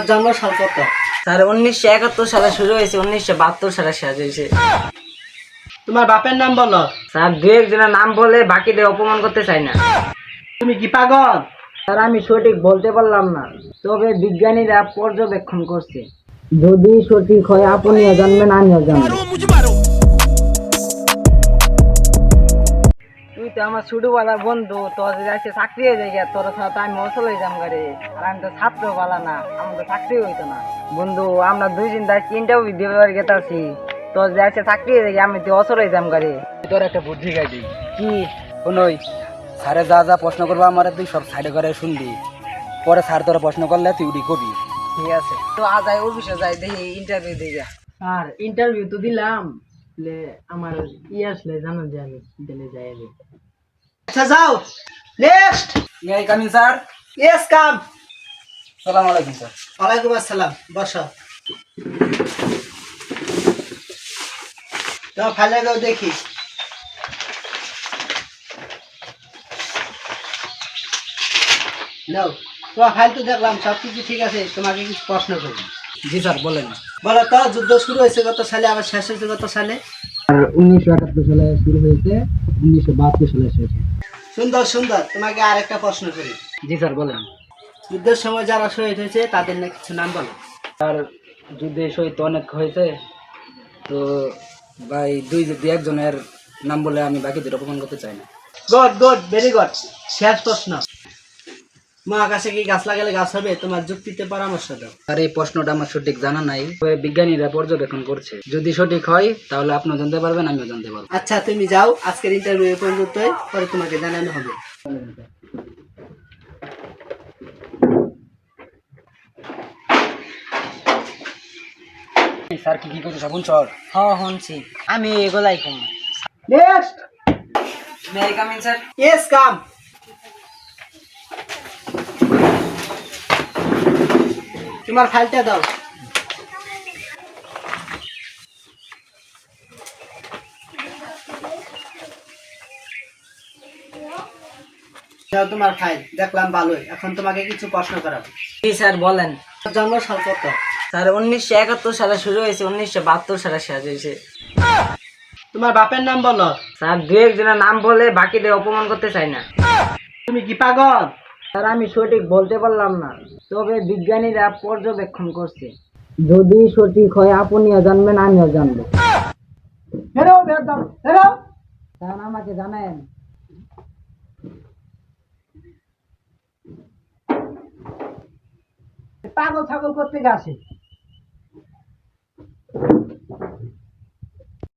জন্ম সাল কত? স্যার 1971 সালে শুরু হয়েছে, 1972 সালে শেষ হয়েছে। তোমার বাপের নাম বলো। স্যার দু একজনের নাম বলে বাকিদের অপমান করতে চাই না। তুমি কি পাগল? স্যার আমি সঠিক বলতে পারলাম না, তবে বিজ্ঞানীরা পর্যবেক্ষণ করছে, যদি সঠিক হয় আপনিও জানবেন আমিও জানবো। তুই তো আমার ছোটবেলার বন্ধু, তোর কাছে চাকরি হয়ে যায়, তোর ছাড়া তো আমি অচল হয়ে যাম গাড়ি। আর আমি তো ছাত্র বালা না, আমার তো চাকরি হইতো না। বন্ধু আমরা দুইজন ইন্টারভিউ দিবার গেতাছি, তোর যাচ্ছে চাকরি হয়ে যায়, আমি তো অচল হয়ে যাম গাড়ি। তোর একটা বুদ্ধি গাই দিই। কি? শোনই, স্যারে যা যা প্রশ্ন করবো আমার তুই সব সাইডে করে শুনবি, পরে স্যার তোরা প্রশ্ন করলে তুই উড়ি কবি। ঠিক আছে, তো আজ যাই অফিসে যাই, দেখি ইন্টারভিউ দিই। আর ইন্টারভিউ তো দিলাম, আমার আসলে জানো যে আমি দিলে যাই আগে। আচ্ছা যাও, নেক্সট। এই কামিং স্যার। ইয়েস কাম। সালাম আলাইকুম স্যার। ওয়ালাইকুম আসসালাম, বসো। তোমার ফাইলে দাও দেখি। নাও, তোমার ফাইল তো দেখলাম সবকিছু ঠিক আছে, তোমাকে কিছু প্রশ্ন করবো। জি স্যার বলেন। বলো তো, যুদ্ধ শুরু হয়েছে কত সালে, আবার শেষ হয়েছে কত সালে? আর 1971 সালে শুরু হয়েছে, 1972 সালে শেষ হয়েছে। সুন্দর সুন্দর, তোমাকে আর একটা প্রশ্ন করি। জি স্যার বলেন। যুদ্ধের সময় যারা শহীদ হয়েছে তাদের না কিছু নাম বলো। আর যুদ্ধে শহীদ তো অনেক হয়েছে, তো ভাই দুই একজনের নাম বলে আমি বাকিদের অপমান করতে চাই না। Good good, very good. শেষ প্রশ্ন, মহাকাশে কি গাছ লাগালে গাছ হবে? তোমার যুক্তিতে পরামর্শ দাও। আর এই প্রশ্নটা আমার সঠিক জানা নাই, তবে বিজ্ঞানীরা পর্যবেক্ষণ করছে, যদি সঠিক হয় তাহলে আপনিও জানতে পারবেন আমিও জানতে পারবো। আচ্ছা তুমি যাও, আজকের ইন্টারভিউ পর্যন্তই, পরে তোমাকে জানানো হবে। স্যার কি কি করছে সব চল। হ্যাঁ শুনছি, আমি এগুলাই কম। Next. May I come in sir? Yes come. তোমার ফাইলটা দাও। দাও তোমার ফাইল, দেখলাম ভালোই। এখন তোমাকে কিছু প্রশ্ন করাবো। জি স্যার বলেন। জন্ম সাল কত? স্যার 1971 সালে শুরু হয়েছে, 1972 সালে শেষ হয়েছে। তোমার বাপের নাম বলো। স্যার দু একজনের নাম বলে বাকিদের অপমান করতে চাই না। তুমি কি পাগল? স্যার আমি সঠিক বলতে পারলাম না, তবে বিজ্ঞানীরা পর্যবেক্ষণ করছে, যদি সঠিক হয় আপনিও জানবেন আমিও জানবো। হেরো বেদম, হেরো। স্যার আমাকে জানেন? পাগল ছাগল করতে গেছে।